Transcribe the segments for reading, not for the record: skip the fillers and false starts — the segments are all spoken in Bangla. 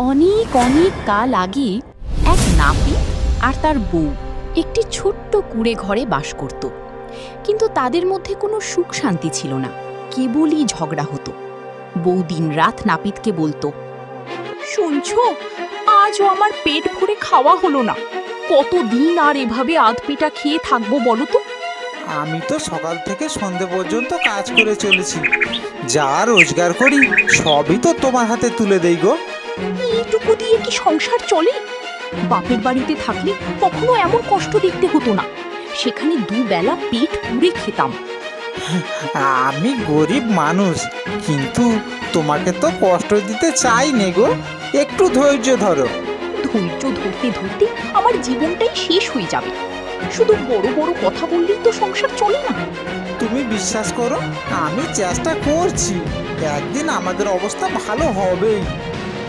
অনেক অনেক কাল আগে এক নাপিত আর তার বউ একটি ছোট্ট কুঁড়ে ঘরে বাস করত। কিন্তু তাদের মধ্যে কোনো সুখ শান্তি ছিল না, কেবলই ঝগড়া হতো। বউ দিনরাত নাপিতকে বলতো, শুনছো, আজও আমার পেট ভরে খাওয়া হলো না। কতদিন আর এভাবে আধপেটা খেয়ে থাকবো বলো তো? আমি তো সকাল থেকে সন্ধে পর্যন্ত কাজ করে চলেছি, যা রোজগার করি সবই তো তোমার হাতে তুলে দেই গো। এইটুকু দিয়ে কি সংসার চলে? বাপের বাড়িতে থাকলে কখনো এমন কষ্ট দেখতে হতো না, সেখানে দুবেলা পেট পুড়ে খেতাম। আমি গরিব মানুষ, কিন্তু তোমাকে তো কষ্ট দিতে চাই নে গো, একটু ধৈর্য ধরো। ধৈর্য ধরতে ধরতে আমার জীবনটাই শেষ হয়ে যাবে। শুধু বড় বড় কথা বললেই তো সংসার চলে না। তুমি বিশ্বাস করো, আমি চেষ্টা করছি, একদিন আমাদের অবস্থা ভালো হবেই।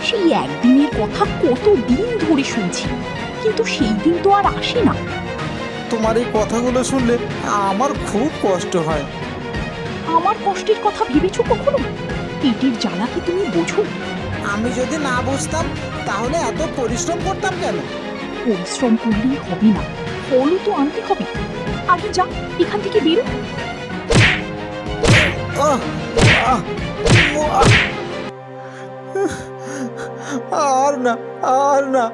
সেই একদিনের কথা কতদিন ধরে শুনছি, কিন্তু সেই দিন তো আর আসে না। তোমার এই কথাগুলো শুনলে আমার খুব কষ্ট হয়। আমার কষ্টের কথা ভেবেছো কখনো? পেটের জ্বালা কি তুমি বোঝো? আমি যদি না বুঝতাম তাহলে এত পরিশ্রম করতাম কেন? পরিশ্রম করলেই হবে না, ফলও তো আনতে হবে। আগে যা, এখান থেকে বেরো। আহ, আহ, আহ। আর না, আর না,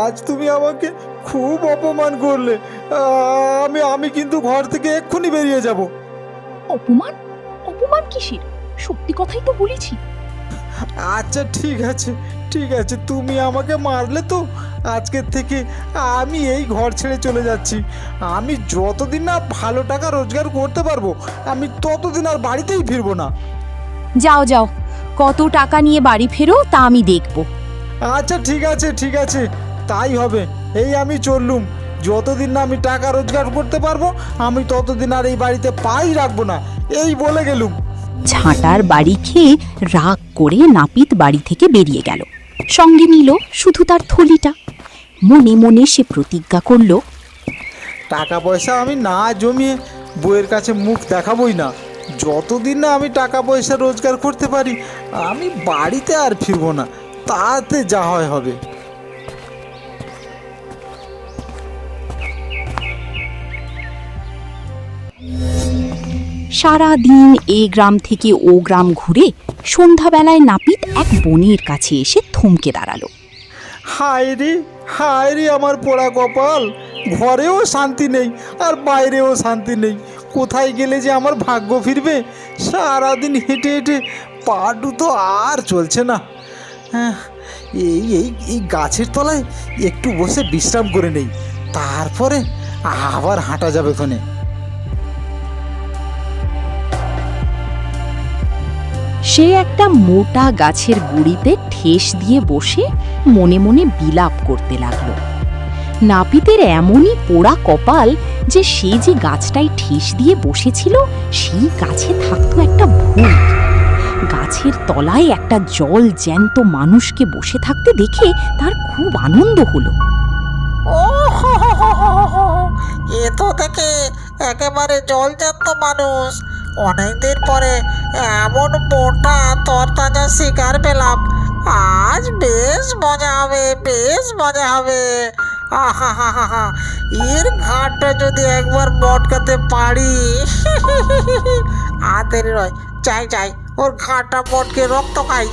আজ তুমি আমাকে খুব অপমান করলে। আমি কিন্তু ঘর থেকে এক্ষুনি বেরিয়ে যাব। অপমান? অপমান কিসের? সত্যি কথাই তো বলেছি। আচ্ছা ঠিক আছে, ঠিক আছে, তুমি আমাকে মারলে তো আজকের থেকে আমি এই ঘর ছেড়ে চলে যাচ্ছি। আমি যতদিন না ভালো টাকা রোজগার করতে পারবো, আমি ততদিন আর বাড়িতেই ফিরবো না। যাও যাও, কত টাকা নিয়ে বাড়ি ফেরো তা আমি দেখব। আচ্ছা ঠিক আছে, ঠিক আছে, তাই হবে। এই আমি চললুম, যতদিন না আমি টাকা রোজগার করতে পারবো আমি ততদিন আর এই বাড়িতে পাই রাখবো না, এই বলে গেলুম। ঝাঁটার বাড়ি খেয়ে রাগ করে নাপিত বাড়ি থেকে বেরিয়ে গেল। সঙ্গে নিল শুধু তার থলিটা। মনে মনে সে প্রতিজ্ঞা করল, টাকা পয়সা আমি না জমিয়ে বউয়ের কাছে মুখ দেখাবই না। যতদিন না আমি টাকা পয়সা রোজগার করতে পারি আমি বাড়িতে আর ফিরবো না, তাতে যা হয় হবে। সারা দিন এ গ্রাম থেকে ও গ্রাম ঘুরে সন্ধ্যাবেলায় নাপিত এক বনের কাছে এসে থমকে দাঁড়ালো। হায় রে, হায় রে আমার পোড়া কপাল, ঘরেও শান্তি নেই আর বাইরেও শান্তি নেই। কোথায় গেলে যে আমার ভাগ্য ফিরবে? সারাদিন হেঁটে হেঁটে পা দুটো আর চলছে না। হ্যাঁ, এই এই এই গাছের তলায় একটু বসে বিশ্রাম করে নেই, তারপরে আবার হাঁটা যাবে ওখানে। সে একটা মোটা গাছের গুড়িতে ঠেস দিয়ে বসে মনে মনে বিলাপ করতে লাগলো। নাপিতের এমনই পোড়া কপাল যে সে যে গাছটায় ঠেস দিয়ে বসেছিল সেই গাছে থাকতো একটা ভূত। গাছের তলায় একটা জল জ্যান্ত মানুষকে বসে থাকতে দেখে তার খুব আনন্দ হলো। ও এ তো দেখে একেবারে জলজান্ত মানুষ। অনেকদিন পরে এমন মোটা তরতাজা শিকার পেলাম। আজ বেশ মজা হবে, বেশ মজা হবে। আহা হা হা হা, এর ঘাটটা যদি একবার মটকাতে পারি। আর দেরি নয়, চাই চাই ওর ঘাটটা মটকে রক্ত খাই।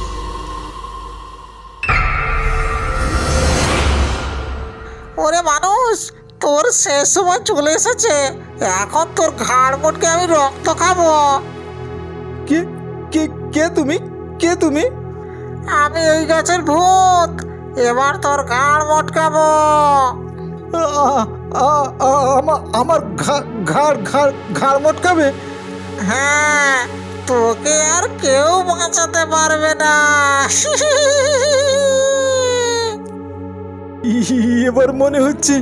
ওরে মানুষ, তোর শেষ সময় চলে এসেছে। এখন তোর ঘাড় মোটকে আমি রক্ত খাবো। কে কে কে তুমি? কে তুমি? আমি এই গাছের ভূত, এবার তোর ঘাড় মটকাবো। আমার ঘাড় ঘাড় ঘাড় মটকাবে? হ্যাঁ, তোকে আর কেউ বাঁচাতে পারবে না। এবার মনে হচ্ছে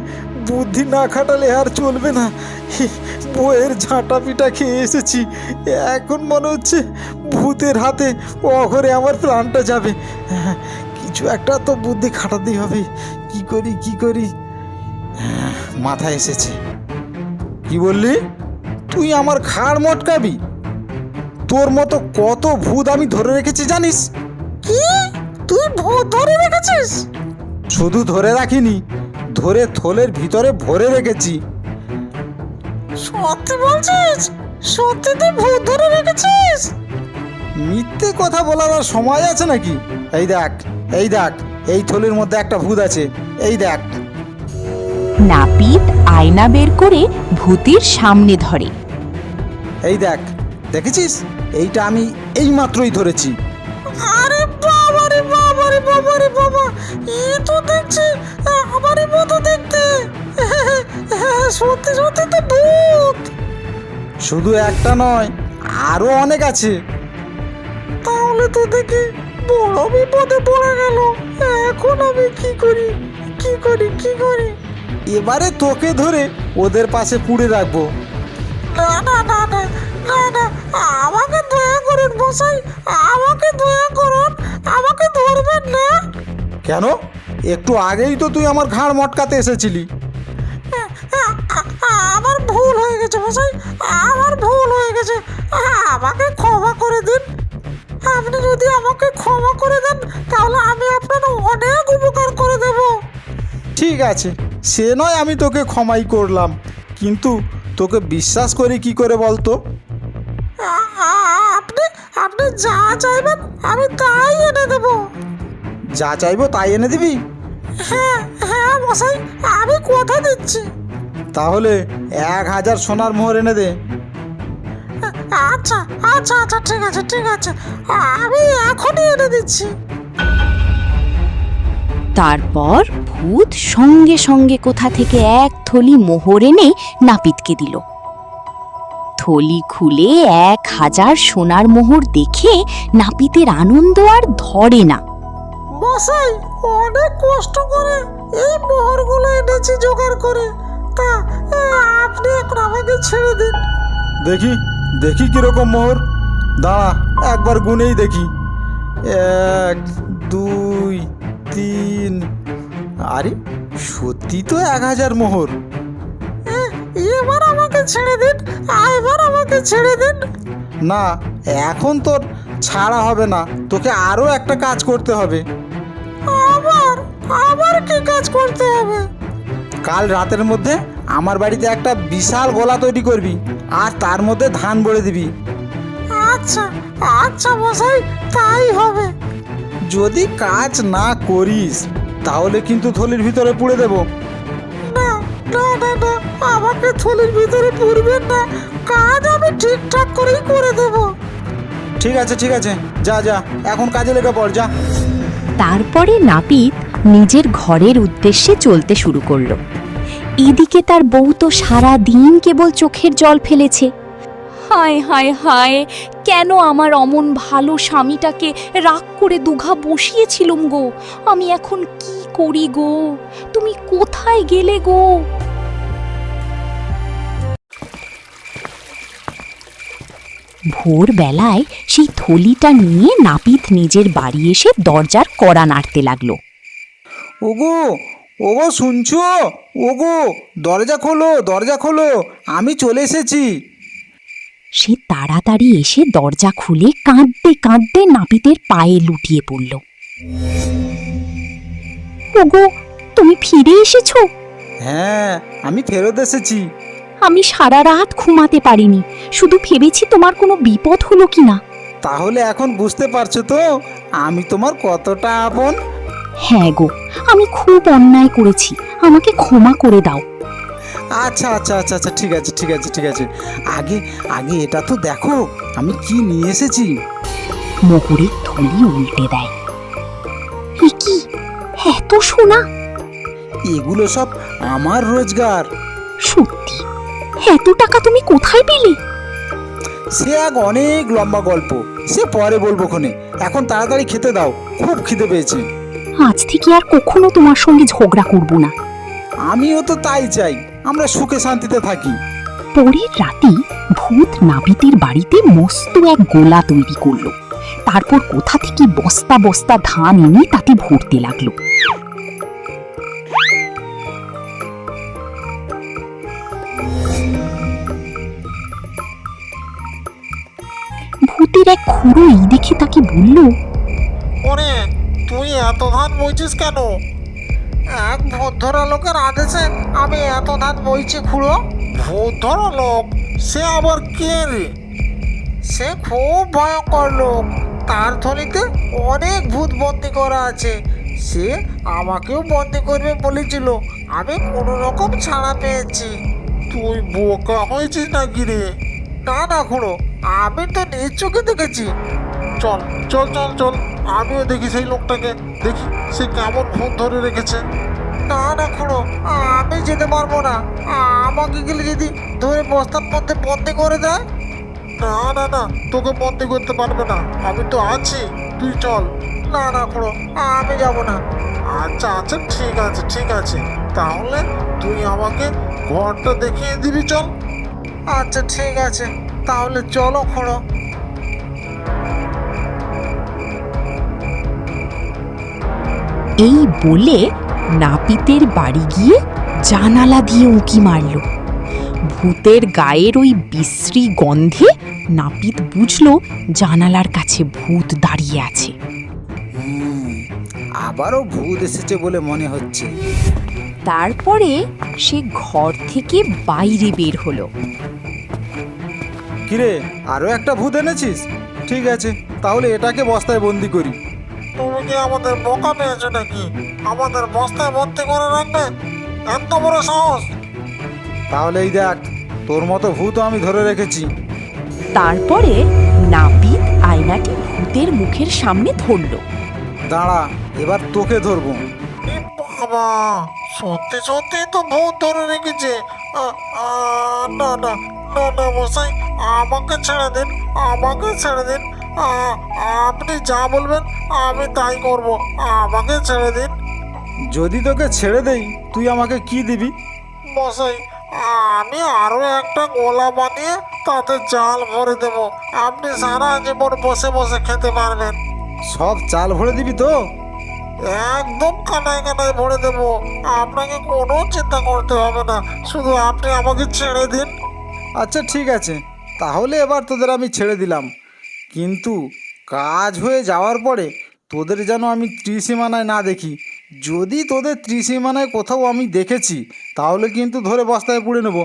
বুদ্ধি না খাটালে আর চলবে না। বইয়ের ঝাঁটা পিটা খেয়ে এসেছি, এখন মনে হচ্ছে ভূতের হাতে অঘরে আমার প্রাণটা যাবে। কিছু একটা তো বুদ্ধি খাটাতেই হবে। কি করি কি করি, মাথায় এসেছে। কি বললি? তুই আমার ঘাড় মটকাবি? তোর মতো কত ভূত আমি ধরে রেখেছি জানিস? কি? তুই ভূত ধরে রেখেছিস? শুধু ধরে রাখিনি, ধরে থলের ভিতরে ভরে রেখেছি। সত্যি বলছিস? সত্যি তুই ভূত ধরে রেখেছিস? মিথ্যে কথা বলার আর সময় আছে নাকি? এই দেখ, এই দেখ, এই থলির মধ্যে একটা ভূত আছে, এই দেখ। নাপিত আয়না বের করে ভূতের সামনে ধরে। এই দেখ, দেখেছিস? এইটা আমি এইমাত্রই ধরেছি। আরে বাবা রে বাবা রে বাবা রে বাবা, এ তো দেখছি আমারই মতো দেখতে। সত্যি সত্যি তো ভূত। শুধু একটা নয়, আরো অনেক আছে। তাহলে তো দেখি বড় বিপদে পড়ে গেল। এখন আমি কি করি, কি করি, কি করি? এবারে তোকে ধরে ওদের পাশে পুড়ে রাখবো। না না না না না না, আমাকে দয়া করুন মশাই, আমাকে দয়া করুন, আমাকে ধরবেন না। কেন? একটু আগেই তো তুই আমার ঘাড় মটকাতে এসেছিলি। আমার ভুল হয়ে গেছে মশাই, আমার ভুল হয়ে গেছে। আমাকে ক্ষমা করে দিন। আপনি যদি আমাকে ক্ষমা করে দেন তাহলে আমি আপনার অনেক উপকার করে দেব। ঠিক আছে, সে নয় আমি তোকে ক্ষমাই করলাম, কিন্তু তোকে বিশ্বাস করি কি করে বলতো? আপনি আপনি যা চাইবেন আমি তাই এনে দেব। যা চাইবো তাই এনে দিবি? হ্যাঁ হ্যাঁ মশাই, আমি কথা দিচ্ছি। তাহলে 1000 সোনার মোহর এনে দে। আচ্ছা আচ্ছা আচ্ছা, ঠিক আছে ঠিক আছে, আমি এখনই এনে দিচ্ছি। তারপর ভূত সঙ্গে সঙ্গে কোথা থেকে এক থলি মোহর এনে নাপিতকে দিল। থলি খুলে 1000 সোনার মোহর দেখে নাপিতের আনন্দ আর ধরে না। মশাই, অনেক কষ্ট করে এই মোহরগুলো এনেছি জোগাড় করে, তা আপনি এখন আমাকে ছেড়ে দিন। দেখি দেখি কিরকম মোহর। দাঁড়া, একবার গুনেই দেখি। 1 2 3, আরে সত্যি তো 1000 মোহর। এবার আমাকে ছেড়ে দিন, এবার আমাকে ছেড়ে দিন। না, এখন তোর ছাড়া হবে না, তোকে আরও একটা কাজ করতে হবে। আবার আবার কি কাজ করতে হবে? কাল রাতের মধ্যে আমার বাড়িতে একটা বিশাল গোলা তৈরি করবি, আর তার মধ্যে ধান ভরে দিবি। আচ্ছা আচ্ছা মশাই, তাই হবে। যদি কাজ না করিস তাহলে কিন্তু থলির ভিতরে পুড়ে দেব। না না না না, আমাকে থলির ভিতরে পুরবেন না, কাজ আমি ঠিকঠাক করেই করে দেব। ঠিক আছে ঠিক আছে, যা যা, এখন কাজে লেগে পড়, যা। তারপরে নাপিত নিজের ঘরের উদ্দেশ্যে চলতে শুরু করলো। এদিকে তার বউ তো সারা দিন কেবল চোখের জল ফেলেছে। হায় হায় হায়, কেন আমার অমন ভালো স্বামীটাকে রাগ করে দুঘা বসিয়েছিলুম গো। আমি এখন কি করি গো? তুমি কোথায় গেলে গো? ভোরবেলায় সেই থলিটা নিয়ে নাপিত নিজের বাড়ি এসে দরজার কড়া নাড়তে লাগলো। ওগো ওগো, শুনছো? ওগো, দরজা খোলো, দরজা খোলো, আমি চলে এসেছি। সে তাড়াতাড়ি এসে দরজা খুলে কাঁদতে কাঁদতে নাপিতের পায়ে লুটিয়ে পড়ল। ওগো, তুমি ফিরে এসেছো? হ্যাঁ, আমি ফেরত এসেছি। আমি সারা রাত ঘুমাতে পারিনি, শুধু ভেবেছি তোমার কোনো বিপদ হলো কিনা। তাহলে এখন বুঝতে পারছো তো আমি তোমার কতটা আপন? হ্যাঁ গো, আমি খুব অন্যায় করেছি, আমাকে ক্ষমা করে দাও। আচ্ছা আচ্ছা আচ্ছা আচ্ছা, ঠিক আছে ঠিক আছে ঠিক আছে, আগে আগে এটা তো দেখো আমি কি নিয়ে এসেছি। মোহরের থলি উল্টে দেয়। এ কি, এত সোনা! এগুলো সব আমার রোজগার। সত্যি? এত টাকা তুমি কোথায় পেলে? সে এক অনেক লম্বা গল্প, সে পরে বলবো ক্ষণে। এখন তাড়াতাড়ি খেতে দাও, খুব খিদে পেয়েছে। আজ থেকে আর কখনো তোমার সঙ্গে ঝগড়া করব না। আমিও তো তাই চাই, আমরা সুখে শান্তিতে থাকি। পরের রাতে ভূত নাপিতের বাড়িতে মস্ত এক গোলা তৈরি করলো। তারপর কোথা থেকে বস্তা বস্তা ধান এনে তাতে ভরতে লাগলো। ভূতের এক খুড়ো এই দেখে তাকে বলল, ওরে তুই এত ধান বইছিস কেন? এক ভূত ধরা লোকের আদেশে আমি এত ধান বইছি খুড়ো। ভূত ধরা লোক? সে আবার কে রে? সে খুব ভয়ঙ্কর লোক। তার থলিতে অনেক ভূত বন্দি করা আছে। সে আমাকেও বন্দি করবে বলেছিল, আমি কোনো রকম ছাড়া পেয়েছি। তুই বোকা হয়েছিস নাকি রে? না না খুড়ো, আমি তো নিজ চোখে দেখেছি। চল চল চল চল, আমিও দেখি সেই লোকটাকে, দেখি সে কেমন ভূত ধরে রেখেছে। না না খুড়ো, আমি যেতে পারবো না। আমাকে গেলে যদি ধরে বস্তার মধ্যে বন্দি করে দেয়। না না না, তোকে বন্দি করতে পারবে না, আমি তো আছি, তুই চল। না না খুড়ো, আমি যাব না। আচ্ছা আচ্ছা, ঠিক আছে ঠিক আছে, তাহলে তুই আমাকে ঘরটা দেখিয়ে দিবি, চল। আচ্ছা ঠিক আছে, তাহলে চলো খুড়ো। এই বলে নাপিতের বাড়ি গিয়ে জানালা দিয়ে উঁকি মারল। ভূতের গায়ের ওই বিশ্রী গন্ধে নাপিত বুঝল জানালার কাছে ভূত দাঁড়িয়ে আছে। আবারও ভূত এসেছে বলে মনে হচ্ছে। তারপরে সে ঘর থেকে বাইরে বের হলো। কিরে, আরও একটা ভূত এনেছিস? ঠিক আছে, তাহলে এটাকে বস্তায় বন্দি করি। তুমি কি আমাদের বোকা পেয়েছো নাকি? আমাদের বস্তায় ভর্তি করে রাখবে? এত বড় সাহস! তাহলে এই দেখ, তোর মতো ভূত আমি ধরে রেখেছি। তারপরে নাপিত আয়নাটি ভূতের মুখের সামনে ধরল। দাঁড়া, এবার তোকে ধরবো। এ বাবা, সত্যি সত্যি তো ভূত ধরে রেখেছে। না না না না মশাই, আমাকে ছেড়ে দিন, আমাকে ছেড়ে দিন। আপনি যা বলবেন আমি তাই করব, আমাকে ছেড়ে দিন। যদি তোকে ছেড়ে দেই, তুই আমাকে কি দিবি? মশাই, আমি আরো একটা গোলা বানিয়ে তাতে চাল ভরে দেব, আপনি সারা জীবন বসে বসে খেতে পারবেন। সব চাল ভরে দিবি তো? একদম কানায় কানায় ভরে দেব, আপনাকে কোনো চিন্তা করতে হবে না, শুধু আপনি আমাকে ছেড়ে দিন। আচ্ছা ঠিক আছে, তাহলে এবার তোদের আমি ছেড়ে দিলাম, কিন্তু কাজ হয়ে যাওয়ার পরে তোদের যেন আমি ত্রিসীমানায় না দেখি। যদি তোদের ত্রিসীমানায় কোথাও আমি দেখেছি, তাহলে কিন্তু ধরে বস্তায় পুড়ে নেব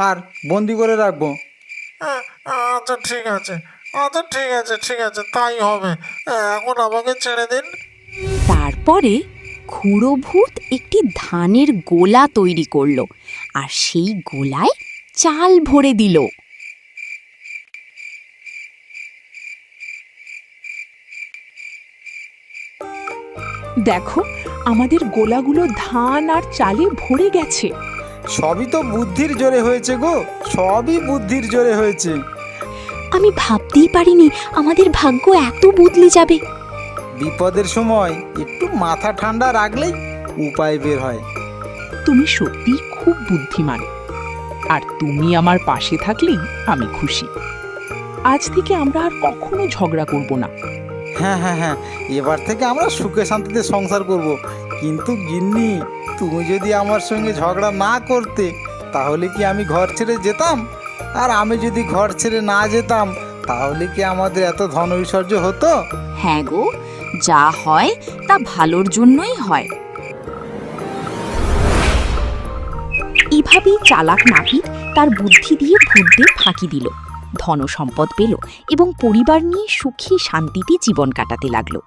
আর বন্দি করে রাখবো। আচ্ছা ঠিক আছে, আচ্ছা ঠিক আছে ঠিক আছে, তাই হবে। এখন আমাকে ছেড়ে দিন। তারপরে খুড়ো ভূত একটি ধানের গোলা তৈরি করলো আর সেই গোলায় চাল ভরে দিল। দেখো, আমাদের গোলাগুলো ধান আর চালে ভরে গেছে। সবই তো বুদ্ধির জোরে হয়েছে গো, সবই বুদ্ধির জোরে হয়েছে। আমি ভাবতেই পারিনি আমাদের ভাগ্য এত বদলে যাবে। বিপদের সময় একটু মাথা ঠান্ডা রাখলেই উপায় বের হয়। তুমি সত্যি খুব বুদ্ধিমান, আর তুমি আমার পাশে থাকলেই আমি খুশি। আজ থেকে আমরা আর কখনো ঝগড়া করব না। হ্যাঁ হ্যাঁ হ্যাঁ, এবার থেকে আমরা সুখে শান্তিতে সংসার করব। কিন্তু গিন্নি, তুমি যদি আমার সঙ্গে ঝগড়া না করতে, তাহলে কি আমি ঘর ছেড়ে যেতাম? আর আমি যদি ঘর ছেড়ে না যেতাম, তাহলে কি আমাদের এত ধন ঐশ্বর্য হতো? হ্যাঁ গো, যা হয় তা ভালোর জন্যই হয়। এভাবেই চালাক নাপিত তার বুদ্ধি দিয়ে ভূতদের ফাঁকি দিল, ধন সম্পদ পেল এবং পরিবার নিয়ে সুখী শান্তিতে জীবন কাটাতে লাগলো।